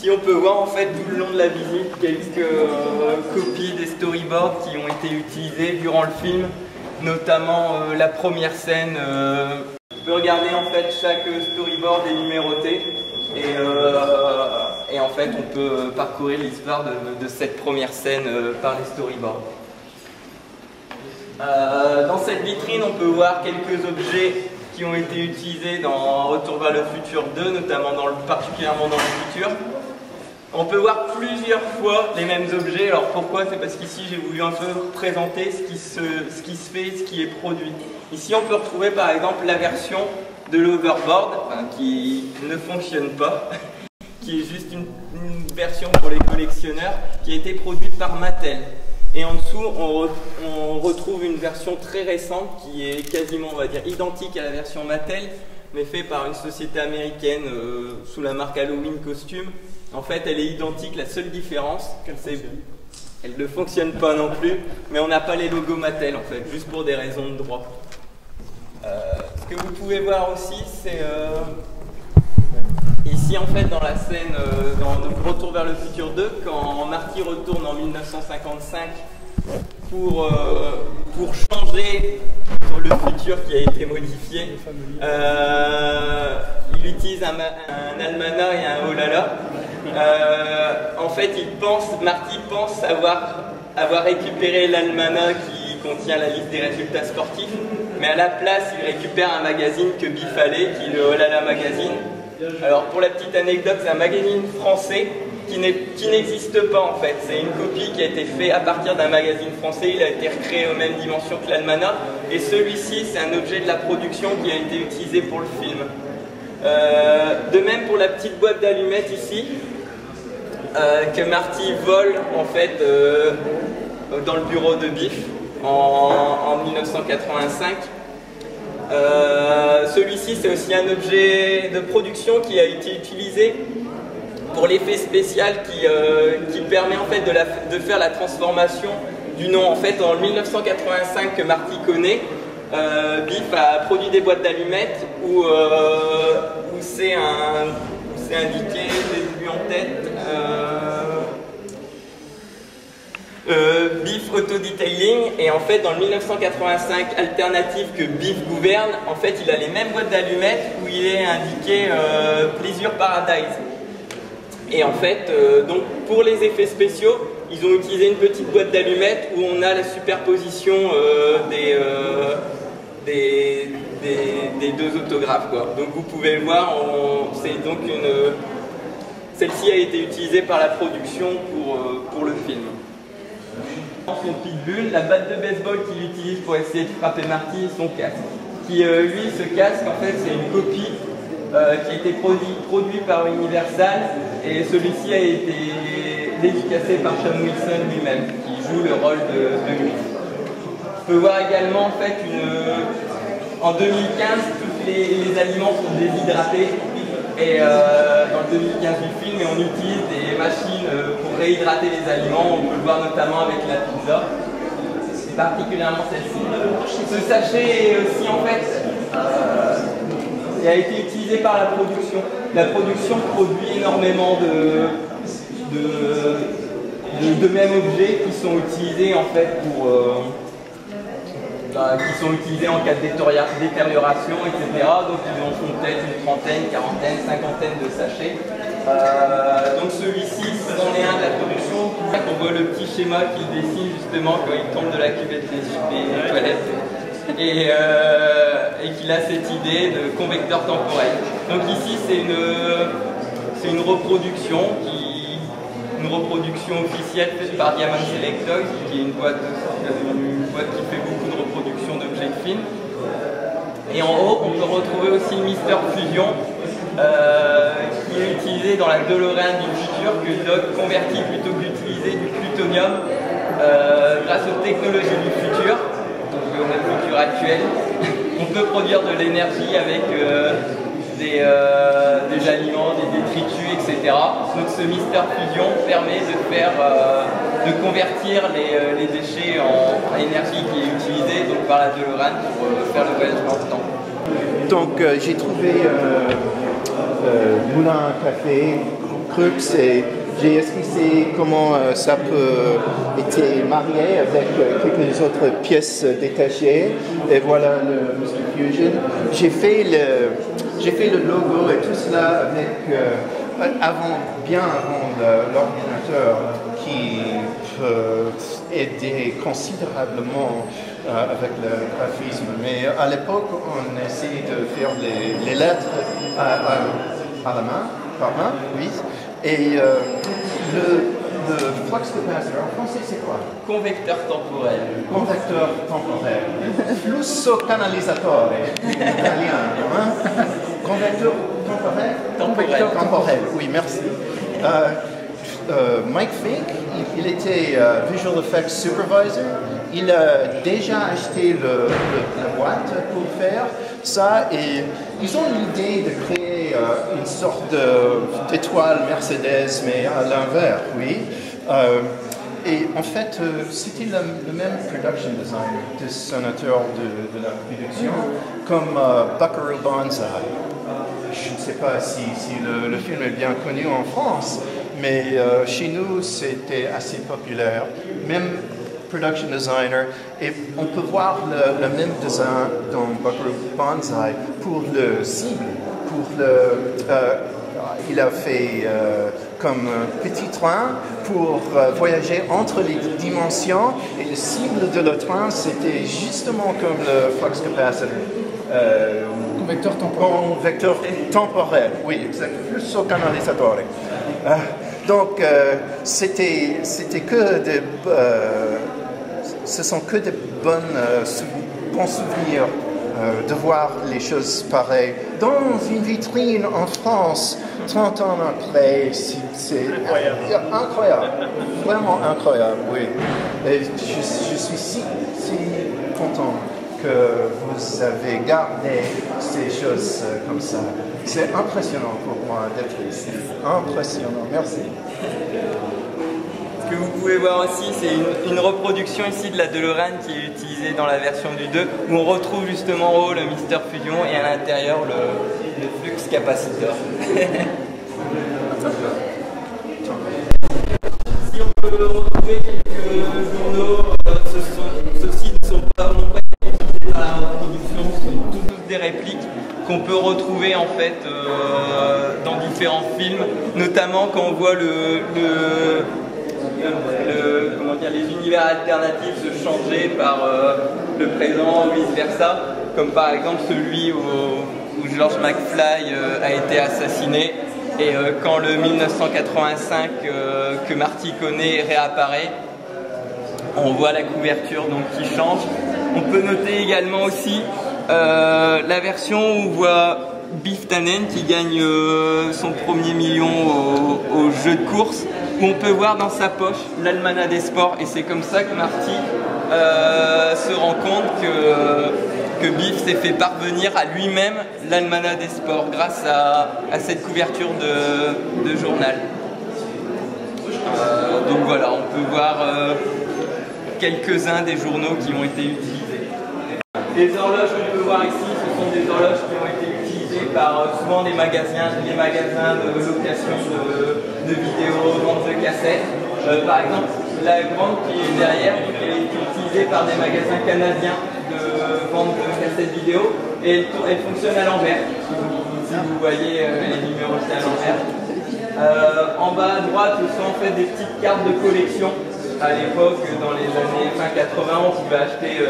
Ici on peut voir en fait tout le long de la visite quelques copies des storyboards qui ont été utilisés durant le film, notamment la première scène. On peut regarder en fait chaque storyboard est numéroté et en fait on peut parcourir l'histoire de cette première scène par les storyboards. Dans cette vitrine on peut voir quelques objets qui ont été utilisés dans Retour vers le futur 2, notamment particulièrement dans le futur. On peut voir plusieurs fois les mêmes objets. Alors pourquoi? C'est parce qu'ici j'ai voulu un peu représenter ce qui se fait, ce qui est produit. Ici on peut retrouver par exemple la version de l'Hoverboard qui ne fonctionne pas, qui est juste une version pour les collectionneurs qui a été produite par Mattel. Et en dessous, on retrouve une version très récente qui est quasiment, on va dire, identique à la version Mattel, mais faite par une société américaine sous la marque Halloween Costume. En fait, elle est identique, la seule différence, elle ne fonctionne pas non plus, mais on n'a pas les logos Mattel, en fait, juste pour des raisons de droit. Ce que vous pouvez voir aussi, c'est ici, en fait, dans la scène dans Retour vers le futur 2, quand Marty retourne en 1955 pour changer sur le futur qui a été modifié, il utilise un almanach et un oh-là-là. En fait, Marty pense avoir récupéré l'almanach qui contient la liste des résultats sportifs, mais à la place, il récupère un magazine que Biff allait, qui est le oh-là-là magazine. Alors pour la petite anecdote, c'est un magazine français qui n'existe pas en fait. C'est une copie qui a été faite à partir d'un magazine français, il a été recréé aux mêmes dimensions que l'almanach. Et celui-ci, c'est un objet de la production qui a été utilisé pour le film. De même pour la petite boîte d'allumettes ici, que Marty vole en fait dans le bureau de Biff en 1985. Celui-ci c'est aussi un objet de production qui a été utilisé pour l'effet spécial qui permet en fait de faire la transformation du nom. En fait en 1985 que Marty connaît, Biff a produit des boîtes d'allumettes où c'est indiqué, j'ai vu en tête, Biff Auto Detailing, et en fait dans le 1985 alternative que Biff gouverne, en fait il a les mêmes boîtes d'allumettes où il est indiqué Pleasure Paradise. Et en fait donc pour les effets spéciaux ils ont utilisé une petite boîte d'allumettes où on a la superposition des deux autographes quoi. Donc vous pouvez le voir, c'est donc celle-ci a été utilisée par la production pour le film. Son pitbull, la batte de baseball qu'il utilise pour essayer de frapper Marty et son casque. Lui, ce casque, en fait, c'est une copie qui a été produit par Universal et celui-ci a été dédicacé par Sean Wilson lui-même, qui joue le rôle de Griff. On peut voir également, en fait, en 2015, tous les aliments sont déshydratés. Et dans le 2015 du film, on utilise des machines pour réhydrater les aliments. On peut le voir notamment avec la pizza, particulièrement celle-ci. Ce sachet est aussi en fait, il a été utilisé par la production. La production produit énormément de mêmes objets qui sont utilisés en fait qui sont utilisés en cas de détérioration, etc. Donc ils en font peut-être une trentaine, quarantaine, cinquantaine de sachets. Donc celui-ci, c'en est un de la production. On voit le petit schéma qu'il dessine justement quand il tombe de la cuvette des toilettes. Et qu'il a cette idée de convecteur temporel. Donc ici c'est une reproduction officielle faite par Diamond Selectoys, qui est une boîte qui fait beaucoup de reproductions d'objets de film. Et en haut, on peut retrouver aussi le Mister Fusion, qui est utilisé dans la DeLorean du futur, que Doc convertit plutôt que d'utiliser du plutonium grâce aux technologies du futur, donc au futur actuel. On peut produire de l'énergie avec des aliments, des détritus, etc. Donc ce Mister Fusion permet de convertir les déchets en énergie qui est utilisée donc, par la DeLorean pour faire le voyage dans le temps. Donc j'ai trouvé moulin à café, truc, c'est j'ai esquissé comment ça peut être marié avec quelques autres pièces détachées. Et voilà le Mr. Fusion. J'ai fait le logo et tout cela bien avant l'ordinateur qui peut aider considérablement avec le graphisme. Mais à l'époque, on essayait de faire les lettres à la main, par main, oui. Et le flux capacitor, en français, c'est quoi? Convecteur temporel. Convecteur temporel. Flusso canalizzatore. Italien, hein? Convecteur temporel? Temporel. Temporel, oui, merci. Mike Fink, il était Visual Effects Supervisor. Il a déjà acheté la boîte pour faire ça et ils ont l'idée de créer une sorte d'étoile Mercedes, mais à l'envers, oui. Et en fait, c'était le même production design, dessinateur de la production, comme Buckaroo Banzai. Je ne sais pas si le film est bien connu en France, mais chez nous, c'était assez populaire. Même production designer, et on peut voir le même design dans Buckaroo Banzai pour le cible, il a fait comme un petit train pour voyager entre les dimensions, et le cible de le train, c'était justement comme le flux capacitor. Convecteur temporel. Convecteur temporel, oui, exact. Flusso canalizzatore. Donc, c'était que des... ce sont que des bons souvenirs de voir les choses pareilles. Dans une vitrine en France, 30 ans après, c'est incroyable. Vraiment incroyable, oui. Et je suis si content que vous avez gardé ces choses comme ça. C'est impressionnant pour moi d'être ici. Impressionnant, merci. Ce que vous pouvez voir aussi, c'est une reproduction ici de la DeLorean qui est utilisée dans la version du 2, où on retrouve justement en haut le Mr. Fusion et à l'intérieur le flux capacitor. Si on peut retrouver quelques journaux, ceux-ci ne sont pas utilisés dans la reproduction, ce sont toutes des répliques qu'on peut retrouver en fait dans différents films, notamment quand on voit les univers alternatifs se changer par le présent ou vice versa, comme par exemple celui où George McFly a été assassiné, et quand le 1985 que Marty connaît réapparaît, on voit la couverture donc qui change. On peut noter également aussi la version où on voit Biff Tannen qui gagne son premier million au jeu de course, où on peut voir dans sa poche l'almanach des sports, et c'est comme ça que Marty se rend compte que Biff s'est fait parvenir à lui-même l'almanach des sports grâce à cette couverture de journal. Donc voilà, on peut voir quelques-uns des journaux qui ont été utilisés. Les horloges qu'on peut voir ici, ce sont des horloges qui ont été utilisées par souvent les magasins de location de vidéos, vente de cassettes. Par exemple, la grande qui est derrière, elle est utilisée par des magasins canadiens de vente de cassettes vidéo, et elle fonctionne à l'envers. Si vous voyez, elle est numérotée à l'envers. En bas à droite, ce sont en fait des petites cartes de collection. À l'époque, dans les années fin 80, on pouvait acheter,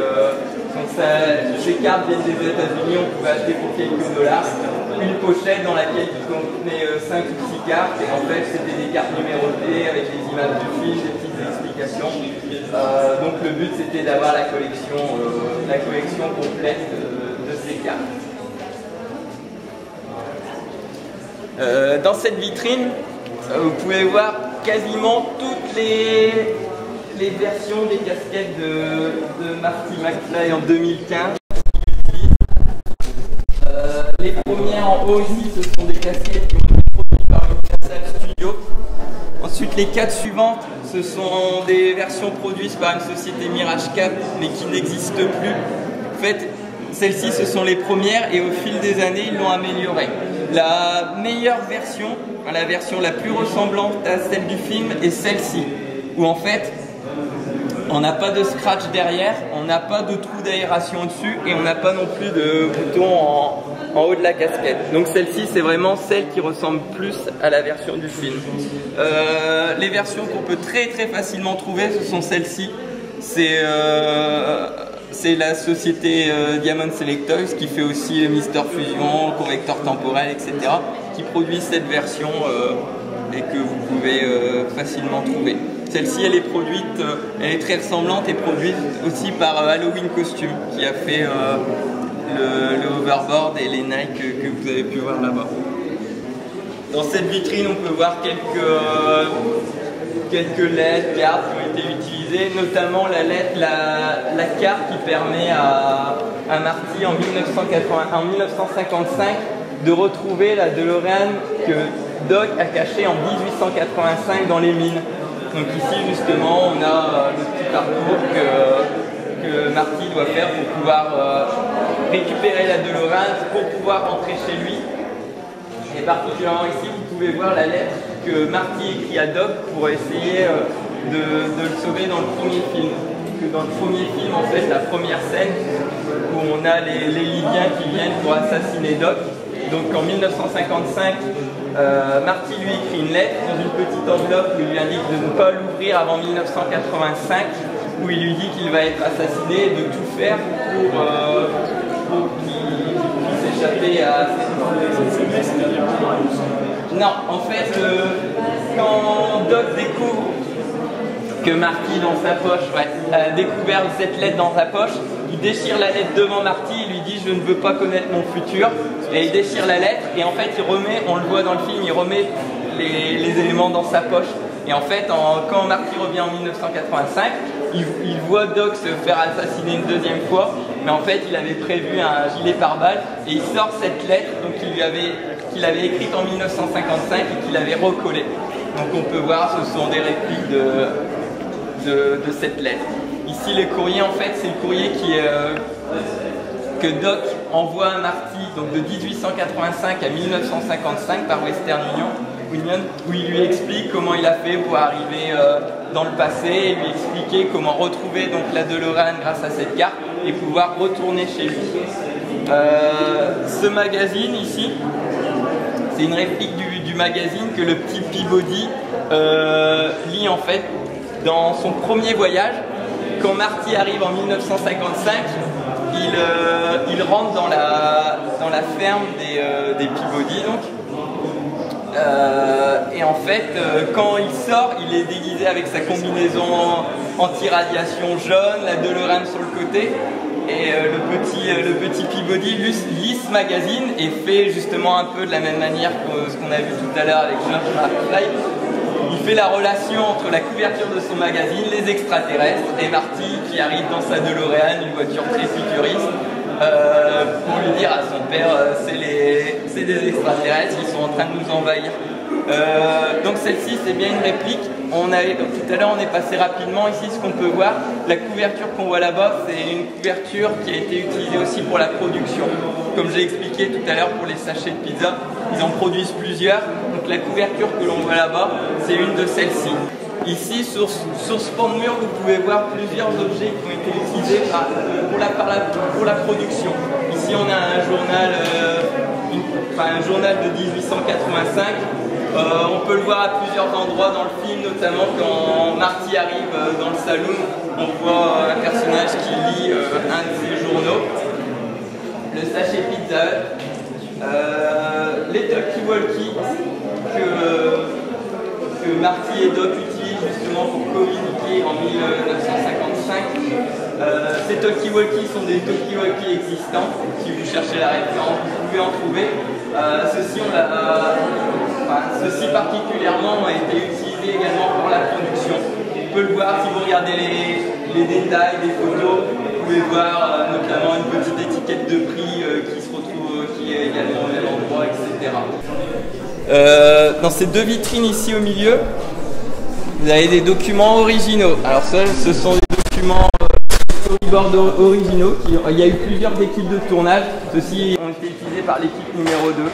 ces cartes viennent des États-Unis, on pouvait acheter pour quelques dollars une pochette dans laquelle il contenait 5 ou 6 cartes, et en fait c'était des cartes numérotées avec des images de films, des petites explications. Donc le but c'était d'avoir la collection complète de ces cartes. Dans cette vitrine, vous pouvez voir quasiment toutes les versions des casquettes de Marty McFly en 2015. Les premières en haut ici, ce sont des casquettes qui ont été produites par Universal Studios. Ensuite, les 4 suivantes, ce sont des versions produites par une société Mirage Cap, mais qui n'existent plus. En fait, celles-ci, ce sont les premières, et au fil des années, ils l'ont améliorée. La meilleure version, la version la plus ressemblante à celle du film est celle-ci, où en fait on n'a pas de scratch derrière, on n'a pas de trou d'aération dessus et on n'a pas non plus de bouton en haut de la casquette. Donc celle-ci c'est vraiment celle qui ressemble plus à la version du film. Les versions qu'on peut très facilement trouver, ce sont celles-ci. C'est la société Diamond Select Toys qui fait aussi le Mister Fusion, le convecteur temporel, etc. qui produit cette version et que vous pouvez facilement trouver. Celle-ci, elle est produite, elle est très ressemblante et produite aussi par Halloween Costume qui a fait le hoverboard et les Nike que vous avez pu voir là-bas. Dans cette vitrine, on peut voir quelques LED, cartes qui ont été utilisées, notamment la carte qui permet à Marty en 1955 de retrouver la DeLorean que Doc a cachée en 1885 dans les mines. Donc ici justement on a le petit parcours que Marty doit faire pour pouvoir récupérer la DeLorean pour pouvoir rentrer chez lui. Et particulièrement ici vous pouvez voir la lettre que Marty écrit à Doc pour essayer de le sauver dans le premier film. Que dans le premier film en fait la première scène où on a les Libyens qui viennent pour assassiner Doc. Donc en 1955, Marty lui écrit une lettre dans une petite enveloppe où il lui indique de ne pas l'ouvrir avant 1985, où il lui dit qu'il va être assassiné et de tout faire pour qu'il puisse échapper à cette... Non, en fait, quand Doc découvre que Marty dans sa poche a découvert cette lettre dans sa poche, il déchire la lettre devant Marty, il lui dit je ne veux pas connaître mon futur, et il déchire la lettre et en fait il remet, on le voit dans le film, il remet les éléments dans sa poche. Et en fait quand Marty revient en 1985, il voit Doc se faire assassiner une deuxième fois, mais en fait il avait prévu un gilet pare-balles et il sort cette lettre qu'il avait écrite en 1955 et qu'il avait recollée. Donc on peut voir, ce sont des répliques de cette lettre. Ici le courrier en fait c'est le courrier que Doc envoie à Marty donc de 1885 à 1955 par Western Union où il lui explique comment il a fait pour arriver dans le passé et lui expliquer comment retrouver donc la DeLorean grâce à cette carte et pouvoir retourner chez lui. Ce magazine ici c'est une réplique du magazine que le petit Peabody lit en fait dans son premier voyage. Quand Marty arrive en 1955, il rentre dans la ferme des Peabody donc. Et en fait, quand il sort, il est déguisé avec sa combinaison anti-radiation jaune, la DeLorean sur le côté. Et le petit Peabody lit ce magazine et fait justement un peu de la même manière que ce qu'on a vu tout à l'heure avec George McFly. Il fait la relation entre la couverture de son magazine, les extraterrestres, et Marty qui arrive dans sa DeLorean, une voiture très futuriste, pour lui dire à son père c'est des extraterrestres, ils sont en train de nous envahir. Donc celle-ci c'est bien une réplique. Tout à l'heure on est passé rapidement, ici ce qu'on peut voir, la couverture qu'on voit là-bas c'est une couverture qui a été utilisée aussi pour la production. Comme j'ai expliqué tout à l'heure pour les sachets de pizza, ils en produisent plusieurs, donc la couverture que l'on voit là-bas c'est une de celles-ci. Ici sur ce pan de mur vous pouvez voir plusieurs objets qui ont été utilisés pour la production. Ici on a un journal de 1885. On peut le voir à plusieurs endroits dans le film, notamment quand Marty arrive dans le saloon, on voit un personnage qui lit un de ses journaux, le sachet Pizza Hut, les talkie-walkie que Marty et Doc utilisent justement pour communiquer en 1955. Ces talkie-walkie sont des talkie-walkie existants, si vous cherchez la référence, vous pouvez en trouver. Ceci particulièrement a été utilisé également pour la production. On peut le voir si vous regardez les détails des photos, vous pouvez voir notamment une petite étiquette de prix qui se retrouve, qui est également au même endroit, etc. Dans ces deux vitrines ici au milieu, vous avez des documents originaux. Alors ce sont des documents storyboard originaux. Il y a eu plusieurs équipes de tournage. Ceux-ci ont été utilisés par l'équipe numéro 2.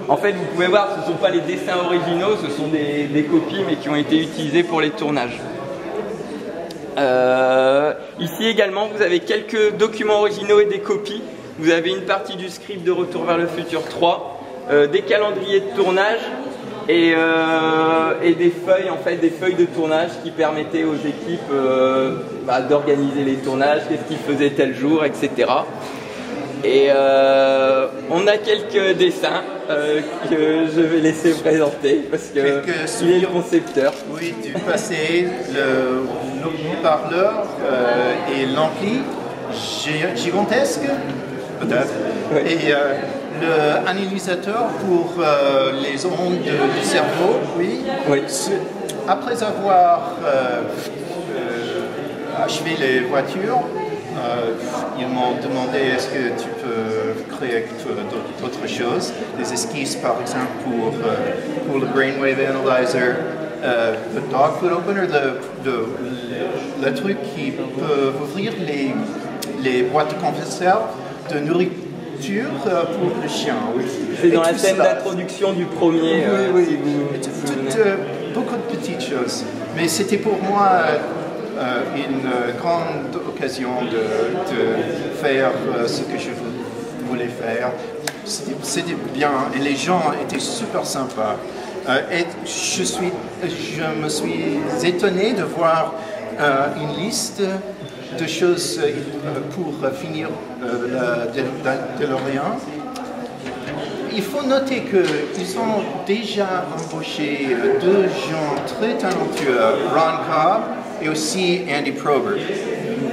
En fait, vous pouvez voir, ce ne sont pas les dessins originaux, ce sont des copies, mais qui ont été utilisées pour les tournages. Ici également, vous avez quelques documents originaux et des copies. Vous avez une partie du script de Retour vers le futur 3, des calendriers de tournage et des feuilles, en fait, des feuilles de tournage qui permettaient aux équipes d'organiser les tournages, qu'est-ce qu'ils faisaient tel jour, etc. Et on a quelques dessins que je vais laisser présenter parce qu'il est le concepteur. Oui, du passé, le parleur et l'ampli gigantesque, peut-être, Oui. et l'analysateur pour les ondes du cerveau, oui. Oui. Après avoir achevé les voitures, ils m'ont demandé est-ce que tu peux créer d'autres choses, des esquisses par exemple pour le Brainwave Analyzer, le Dog Food Opener, le truc qui peut ouvrir les boîtes de conserve de nourriture pour le chien. Oui. C'est dans la scène d'introduction du premier. Oui, Si vous beaucoup de petites choses. Mais c'était pour moi une grande occasion de faire ce que je voulais faire. C'était bien et les gens étaient super sympas. Et je me suis étonné de voir une liste de choses pour finir la DeLorean. Il faut noter qu'ils ont déjà embauché deux gens très talentueux, Ron Cobb et aussi Andy Probert,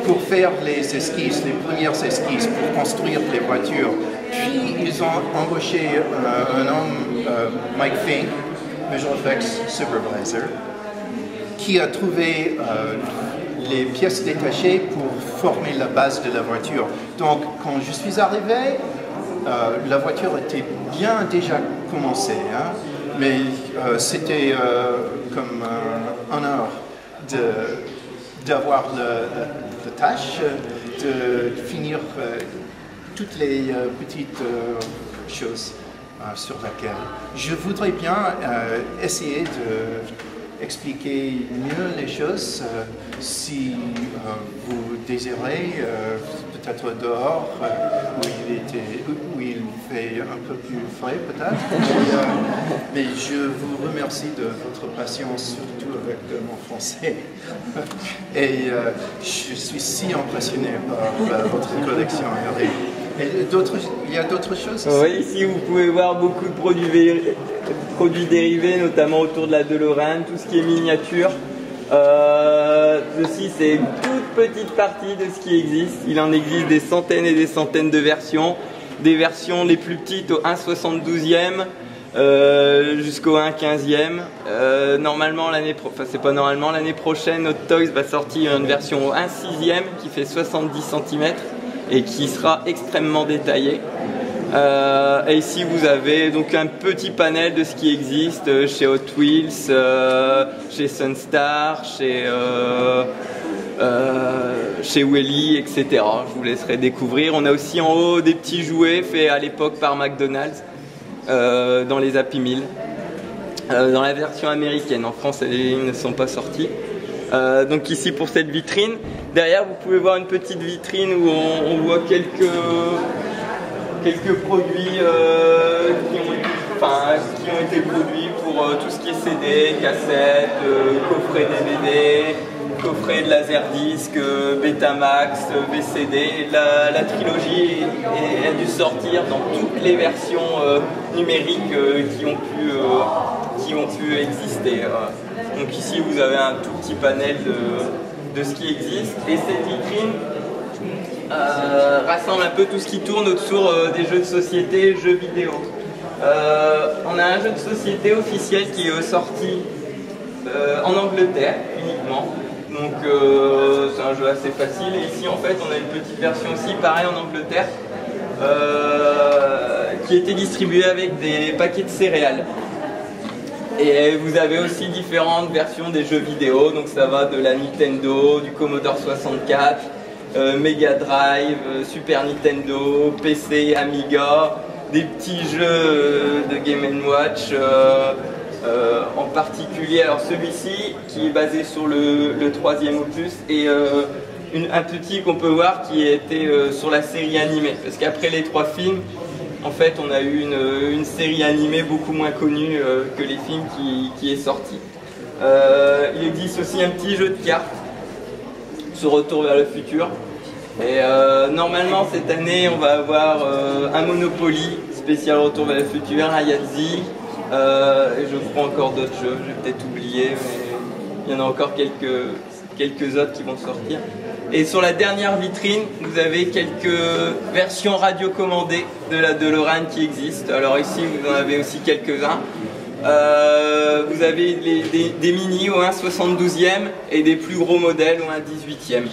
pour faire les esquisses, les premières esquisses, pour construire les voitures. Puis ils ont embauché un homme, Mike Fink, Visual Effects Supervisor, qui a trouvé les pièces détachées pour former la base de la voiture. Donc quand je suis arrivé, la voiture était bien déjà commencée, hein, mais c'était comme un honneur d'avoir la tâche de finir toutes les petites choses sur laquelle je voudrais bien essayer d'expliquer mieux les choses si vous désirez, peut-être dehors, où il fait un peu plus frais peut-être. Mais je vous remercie de votre patience, surtout avec mon français. Et je suis si impressionné par votre collection, Eric. Et il y a d'autres choses ici? Oui, ici vous pouvez voir beaucoup de produits dérivés, notamment autour de la DeLorean, tout ce qui est miniature. Ceci c'est une toute petite partie de ce qui existe. Il en existe des centaines et des centaines de versions. Des versions les plus petites au 1/72e jusqu'au 1/15e. Normalement l'année prochaine, Hot Toys va sortir une version au 1/6e qui fait 70 cm et qui sera extrêmement détaillée. Et ici vous avez donc un petit panel de ce qui existe chez Hot Wheels, chez Sunstar, chez Welly, etc. Je vous laisserai découvrir. On a aussi en haut des petits jouets faits à l'époque par McDonald's dans les Happy Meal, dans la version américaine. En France, ils ne sont pas sortis. Donc ici pour cette vitrine. Derrière, vous pouvez voir une petite vitrine où on voit quelques produits qui ont été produits pour tout ce qui est CD, cassettes, coffrets DVD, coffrets de Laserdisc, Betamax, VCD. La trilogie a dû sortir dans toutes les versions numériques qui ont pu exister. Donc ici vous avez un tout petit panel de ce qui existe et cette vitrine rassemble un peu tout ce qui tourne autour des jeux de société, jeux vidéo. On a un jeu de société officiel qui est sorti en Angleterre uniquement, donc c'est un jeu assez facile. Et ici en fait on a une petite version aussi pareil en Angleterre qui était distribuée avec des paquets de céréales. Et vous avez aussi différentes versions des jeux vidéo, donc ça va de la Nintendo, du Commodore 64, Mega Drive, Super Nintendo, PC, Amiga, des petits jeux de Game & Watch, en particulier alors celui-ci qui est basé sur le troisième opus et un petit qu'on peut voir qui était sur la série animée, parce qu'après les 3 films, en fait on a eu une série animée beaucoup moins connue que les films qui est sortie. Il existe aussi un petit jeu de cartes sur Retour vers le futur. Et normalement cette année on va avoir un Monopoly spécial Retour vers le futur, un Yahtzee, et je crois encore d'autres jeux, j'ai peut-être oublié, mais il y en a encore quelques autres qui vont sortir. Et sur la dernière vitrine, vous avez quelques versions radiocommandées de la DeLorean qui existent. Alors ici vous en avez aussi quelques-uns. Vous avez des mini au 1/72e et des plus gros modèles au 1/18e.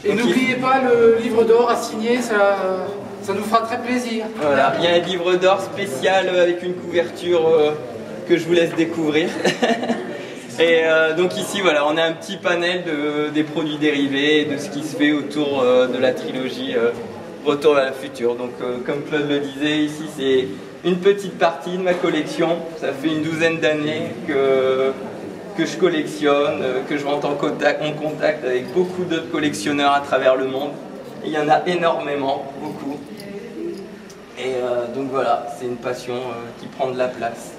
Et n'oubliez pas le livre d'or à signer, ça nous fera très plaisir. Voilà, il y a un livre d'or spécial avec une couverture que je vous laisse découvrir. Et donc ici, voilà, on a un petit panel des produits dérivés et de ce qui se fait autour de la trilogie Retour vers le futur. Donc comme Claude le disait, ici c'est une petite partie de ma collection. Ça fait une douzaine d'années que je collectionne, que je rentre en contact avec beaucoup d'autres collectionneurs à travers le monde. Et il y en a énormément, beaucoup. Et donc voilà, c'est une passion qui prend de la place.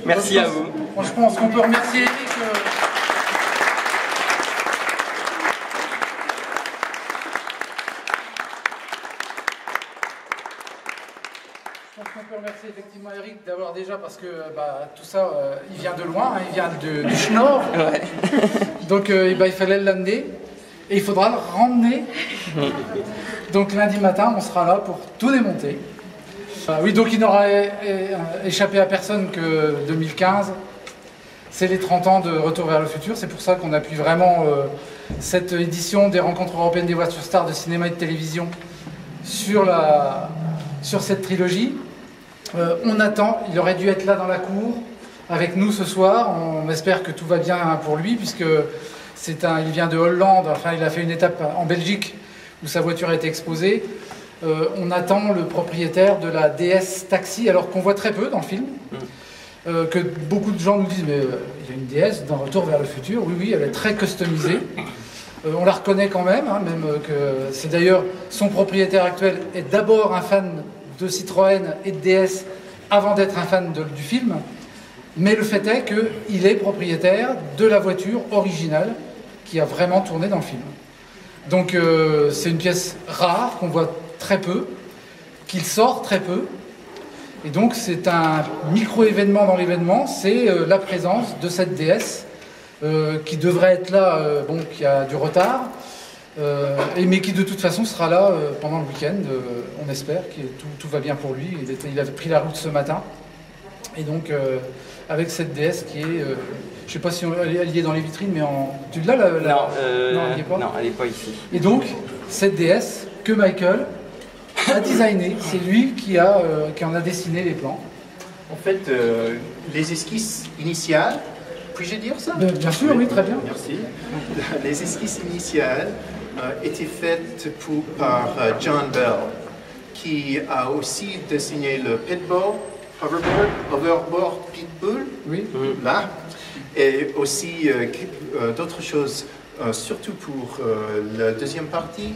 Merci à vous. Je pense qu'on peut remercier Eric. Je pense qu'on peut remercier effectivement Eric d'avoir déjà, parce que tout ça, il vient de loin, hein, il vient du Schnorr. Ouais. Donc il fallait l'amener et il faudra le ramener. Donc lundi matin, on sera là pour tout démonter. Oui, donc il n'aura échappé à personne que 2015, c'est les 30 ans de Retour vers le futur. C'est pour ça qu'on appuie vraiment cette édition des rencontres européennes des voitures stars de cinéma et de télévision sur cette trilogie. On attend, il aurait dû être là dans la cour avec nous ce soir. On espère que tout va bien pour lui, puisque il vient de Hollande, enfin il a fait une étape en Belgique où sa voiture a été exposée. On attend le propriétaire de la DS Taxi, alors qu'on voit très peu dans le film, que beaucoup de gens nous disent, mais il y a une DS dans Retour vers le futur. Oui, oui, elle est très customisée. On la reconnaît quand même, hein, même que c'est d'ailleurs son propriétaire actuel est d'abord un fan de Citroën et de DS avant d'être un fan du film. Mais le fait est qu'il est propriétaire de la voiture originale qui a vraiment tourné dans le film. Donc c'est une pièce rare qu'on voit très peu, qu'il sort très peu. Et donc c'est un micro-événement dans l'événement, c'est la présence de cette DS qui devrait être là, qui a du retard, mais qui de toute façon sera là pendant le week-end, on espère que tout va bien pour lui. Il a pris la route ce matin. Et donc avec cette DS qui est, je ne sais pas si elle y est dans les vitrines, mais tu l'as Non, non, elle n'y est pas. Non, elle n'est pas ici. Et donc cette DS que Michael a designé, c'est lui qui en a dessiné les plans. En fait, les esquisses initiales, puis-je dire ça? Bien sûr, oui, très bien. Merci. Les esquisses initiales étaient faites par John Bell, qui a aussi dessiné le Pitbull, Hoverboard Pitbull, Oui. là, et aussi d'autres choses, surtout pour la deuxième partie,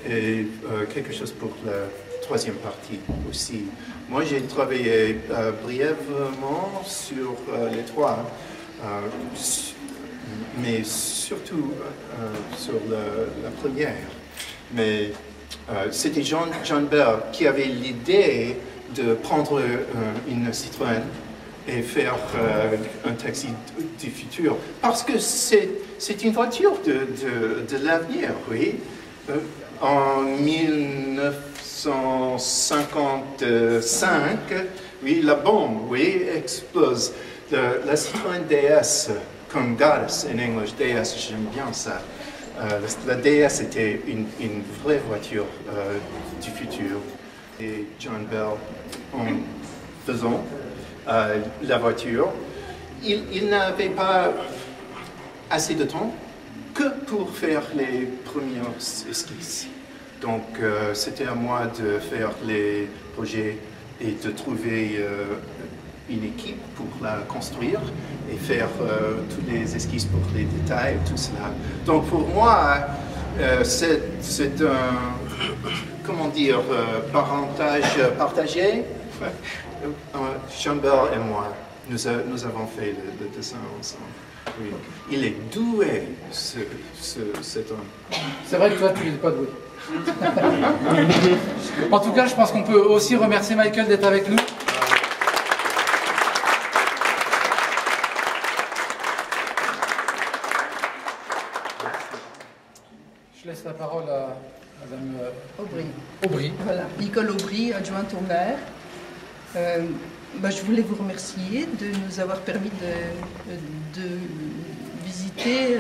et quelque chose pour la troisième partie aussi. Moi, j'ai travaillé brièvement sur les trois, mais surtout sur la première. Mais c'était John Bell qui avait l'idée de prendre une Citroën et faire un taxi du futur. Parce que c'est une voiture de l'avenir, oui. En 1955, oui, la bombe, oui, explose. La Citroën DS, comme Goddess en anglais, DS, j'aime bien ça. La DS était une vraie voiture du futur. Et John Bell, en faisant la voiture, il n'avait pas assez de temps que pour faire les premières esquisses. Donc c'était à moi de faire les projets et de trouver une équipe pour la construire et faire toutes les esquisses pour les détails, tout cela. Donc pour moi, c'est un, comment dire, parentage partagé. Chambers et moi, nous avons fait le dessin ensemble. Oui. Il est doué, cet homme. C'est vrai que toi, tu n'es pas doué. En tout cas, je pense qu'on peut aussi remercier Michael d'être avec nous. Je laisse la parole à Madame Aubry. Voilà, Nicole Aubry, adjointe au maire. Je voulais vous remercier de nous avoir permis de visiter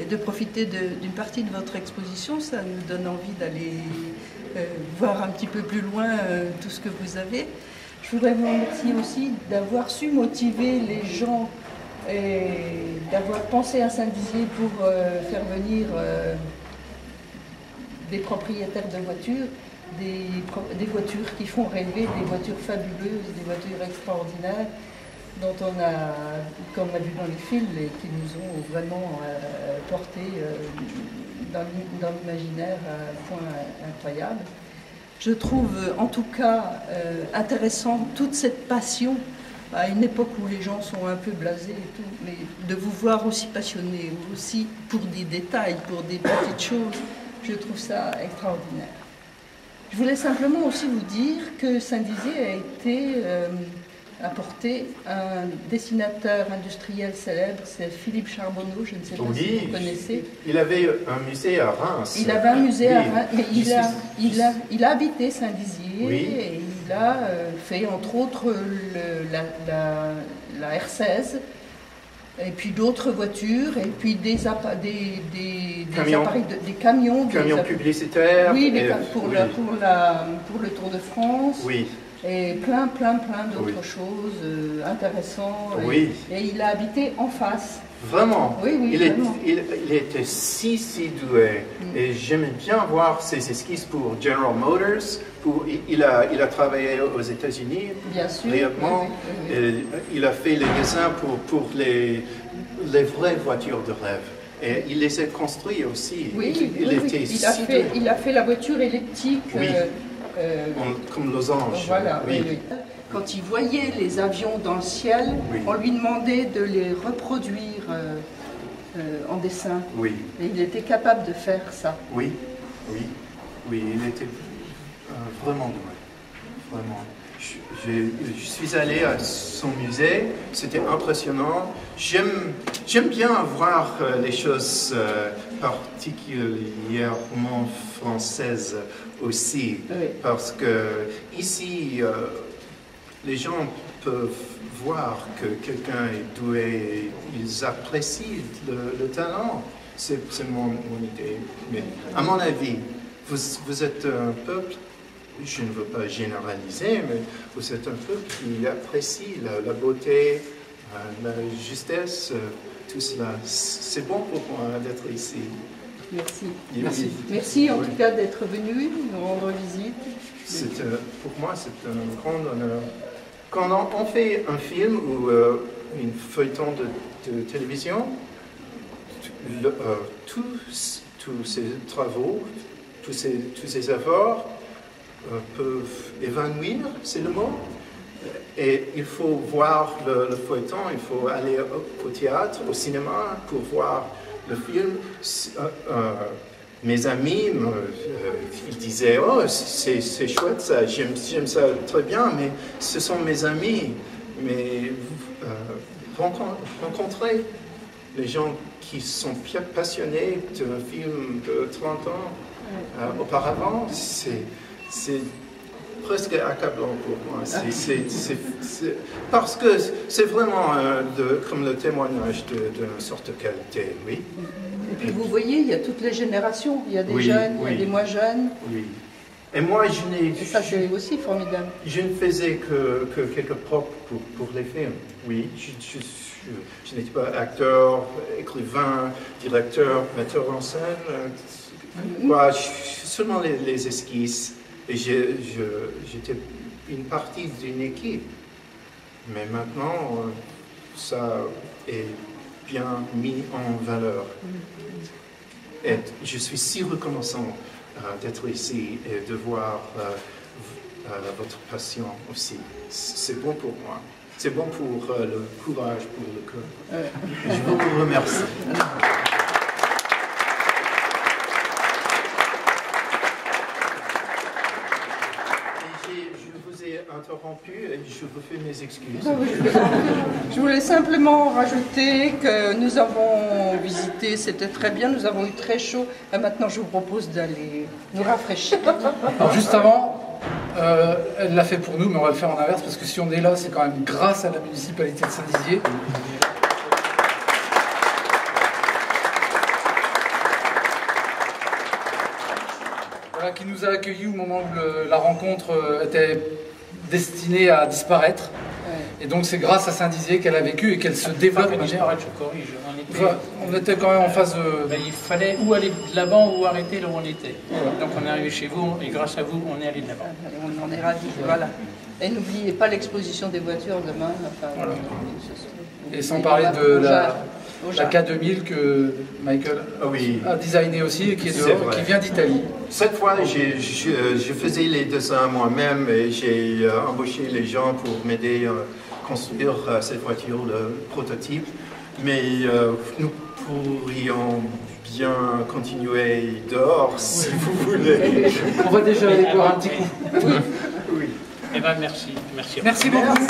et de profiter d'une partie de votre exposition. Ça nous donne envie d'aller voir un petit peu plus loin tout ce que vous avez. Je voudrais vous remercier aussi d'avoir su motiver les gens et d'avoir pensé à Saint-Dizier pour faire venir des propriétaires de voitures, des voitures qui font rêver, des voitures fabuleuses, des voitures extraordinaires, dont on a vu dans les films, et qui nous ont vraiment porté dans l'imaginaire à un point incroyable. Je trouve en tout cas intéressant toute cette passion, à une époque où les gens sont un peu blasés et tout, mais de vous voir aussi passionné, aussi pour des détails, pour des petites choses, je trouve ça extraordinaire. Je voulais simplement aussi vous dire que Saint-Dizier a apporté un dessinateur industriel célèbre, c'est Philippe Charbonneau, je ne sais pas si vous connaissez. Il avait un musée à Reims. Il avait un musée à Reims, mais il a habité Saint-Dizier et il a fait entre autres la R16, et puis d'autres voitures, et puis des camions publicitaires. Oui, pour le Tour de France. Oui. Et plein d'autres choses intéressantes. Oui. Et il a habité en face. Vraiment. Oui, il était si doué. Et j'aimais bien voir ses esquisses pour General Motors. Il a travaillé aux États-Unis. Bien sûr. Brièvement. Et il a fait les dessins pour les vraies voitures de rêve. Et il les a construits aussi. Il a fait la voiture électrique. Comme losange. Voilà, oui. Quand il voyait les avions dans le ciel, on lui demandait de les reproduire en dessin. Oui. Et il était capable de faire ça. Oui, il était vraiment doué. Vraiment. Je suis allé à son musée, c'était impressionnant. J'aime bien voir les choses particulièrement françaises aussi, parce que ici, les gens peuvent voir que quelqu'un est doué, ils apprécient le talent. C'est mon idée. Mais à mon avis, vous êtes un peuple, je ne veux pas généraliser, mais vous êtes un peuple qui apprécie la beauté, la justesse, tout cela. C'est bon pour moi d'être ici. Merci. Merci en tout cas d'être venu nous rendre visite. Pour moi, c'est un grand honneur. Quand on fait un film ou une feuilleton de télévision, tous ces travaux, tous ces efforts peuvent évanouir, c'est le mot. Et il faut voir le feuilleton, il faut aller au théâtre, au cinéma pour voir le film. Mes amis, ils disaient « Oh, c'est chouette ça, j'aime ça très bien, mais ce sont mes amis. » Mais rencontrer les gens qui sont passionnés d'un film de 30 ans auparavant, c'est presque accablant pour moi. Parce que c'est vraiment comme le témoignage d'une sorte de qualité, oui. Et puis vous voyez, il y a toutes les générations. Il y a des jeunes, il y a des moins jeunes. Oui. Et moi, Et ça, c'est aussi formidable. je ne faisais que quelques props pour les films. Oui, je n'étais pas acteur, écrivain, directeur, metteur en scène. Seulement les esquisses. Et j'étais une partie d'une équipe. Mais maintenant, ça est bien mis en valeur. Et je suis si reconnaissant d'être ici et de voir votre passion aussi. C'est bon pour moi. C'est bon pour le courage, pour le cœur. Je vous remercie. Je vous ai interrompu et je vous fais mes excuses. Je voulais simplement rajouter que nous avons visité, c'était très bien, nous avons eu très chaud. Et maintenant, je vous propose d'aller nous rafraîchir. Alors juste avant, elle l'a fait pour nous, mais on va le faire en inverse, parce que si on est là, c'est quand même grâce à la municipalité de Saint-Dizier. Voilà, qui nous a accueillis au moment où la rencontre était destinée à disparaître. Et donc c'est grâce à Saint-Dizier qu'elle a vécu et qu'elle se développe. Je corrige. On était quand même en phase de... Il fallait ou aller de l'avant ou arrêter là où on était. Donc on est arrivé chez vous et grâce à vous, on est allé de l'avant. On en est ravis, voilà. Et n'oubliez pas l'exposition des voitures demain. Enfin, voilà. Et sans parler de la K2000 que Michael a designé aussi et qui est dehors, qui vient d'Italie. Cette fois, je faisais les dessins moi-même et j'ai embauché les gens pour m'aider à construire cette voiture, le prototype. Mais nous pourrions bien continuer dehors si vous voulez. On va déjà aller boire un petit coup. Oui. Eh bien, merci. Merci beaucoup.